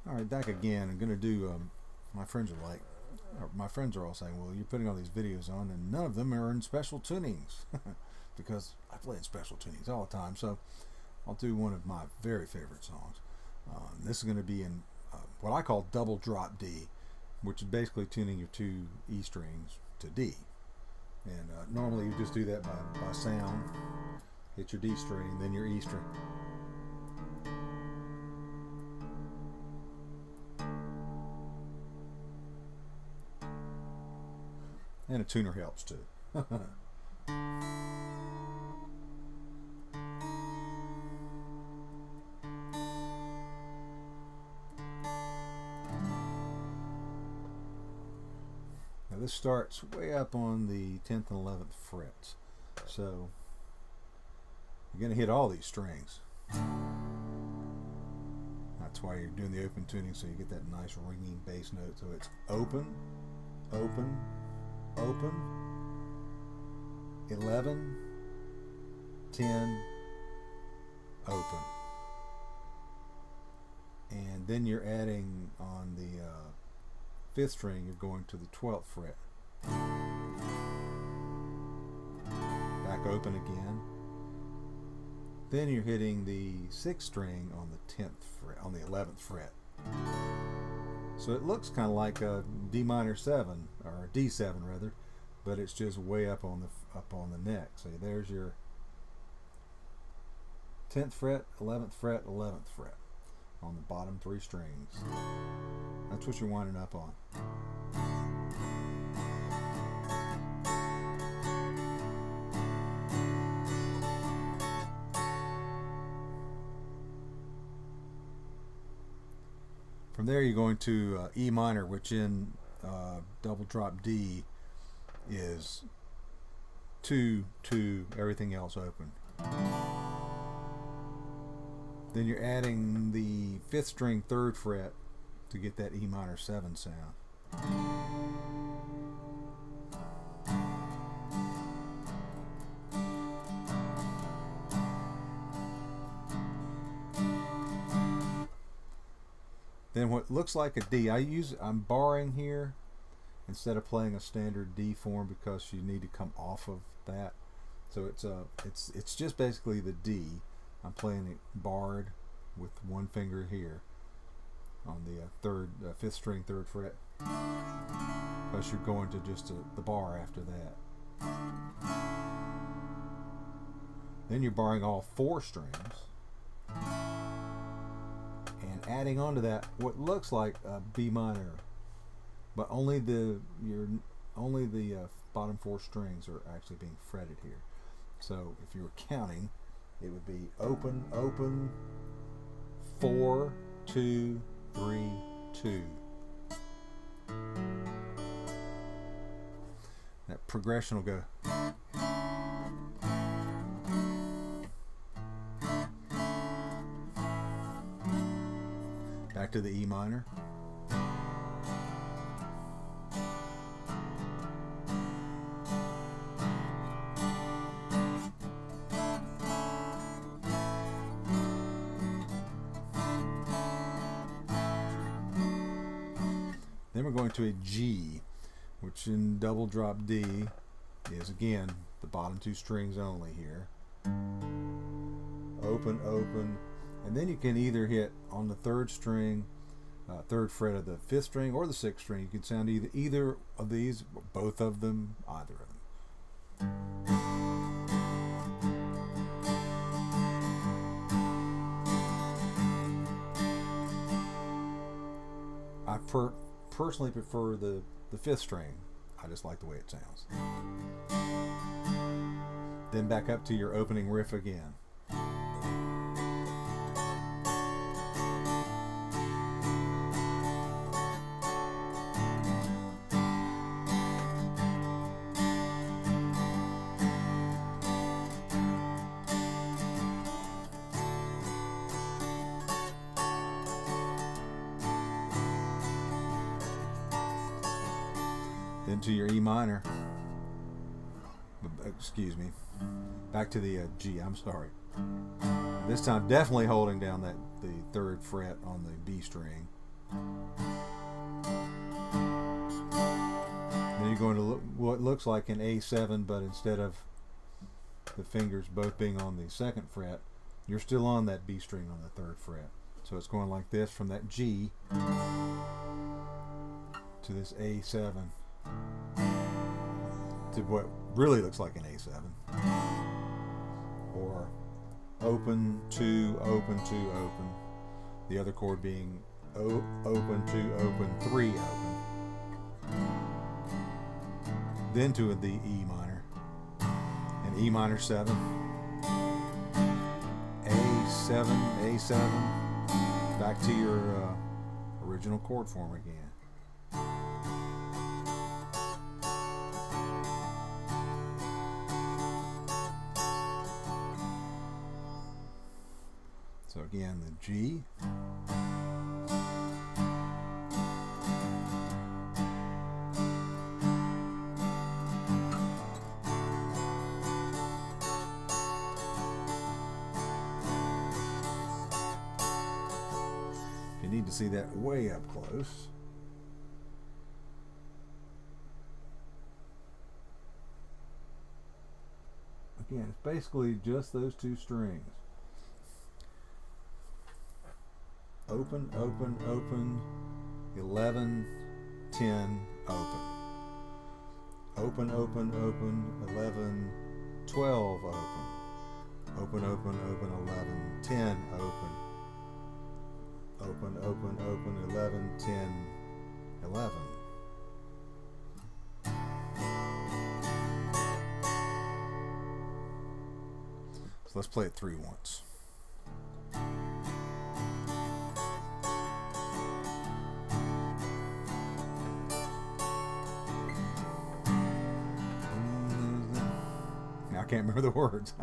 All right, back again. I'm gonna do. My friends are like, my friends are all saying, "Well, you're putting all these videos on, and none of them are in special tunings," because I play in special tunings all the time. So I'll do one of my very favorite songs. This is going to be in what I call double drop D, which is basically tuning your two E strings to D. And normally you just do that by sound. Hit your D string, then your E string. And a tuner helps too. Now this starts way up on the 10th and 11th frets. So you're going to hit all these strings. That's why you're doing the open tuning, so you get that nice ringing bass note. So it's open, open, open, 11, 10, open. And then you're adding on the 5th string, you're going to the 12th fret. Back open again. Then you're hitting the 6th string on the 10th fret, on the 11th fret. So it looks kind of like a D minor 7, or a D7 rather, but it's just way up on the neck. So there's your 10th fret, 11th fret, 11th fret on the bottom 3 strings. That's what you're winding up on. From there you're going to E minor, which in double drop D is 2, 2, everything else open. Then you're adding the 5th string 3rd fret to get that E minor 7 sound. Then what looks like a D, I'm barring here instead of playing a standard D form because you need to come off of that. So it's just basically the D. I'm playing it barred with one finger here on the 5th string 3rd fret. Plus you're going to just the bar after that. Then you're barring all 4 strings. And adding onto that what looks like a B minor, but only the bottom 4 strings are actually being fretted here. So if you were counting, it would be open, open, 4, 2, 3, 2. That progression will go. Back to the E minor. Then we're going to a G, which in double drop D is again the bottom 2 strings only here. Open, open. And then you can either hit on the 3rd string, 3rd fret of the 5th string, or the 6th string. You can sound either of these, both of them, either of them. I personally prefer the 5th string. I just like the way it sounds. Then back up to your opening riff again. Then to your E minor. Excuse me. Back to the G. I'm sorry. This time definitely holding down the 3rd fret on the B string. Then you're going to look what looks like an A7, but instead of the fingers both being on the second fret, you're still on that B string on the third fret. So it's going like this from that G to this A7 to what really looks like an A7, or open to open to open, the other chord being open to open 3 open, then to the E minor, and E minor 7, A7, A7, back to your original chord form again. So again, the G, you need to see that way up close. Again, it's basically just those two strings. Open, open, open, 11, 10, open. Open, open, open, 11, 12, open. Open, open, open, 11, 10, open. Open, open, open, 11, 10, 11. So let's play it 3 once. I can't remember the words.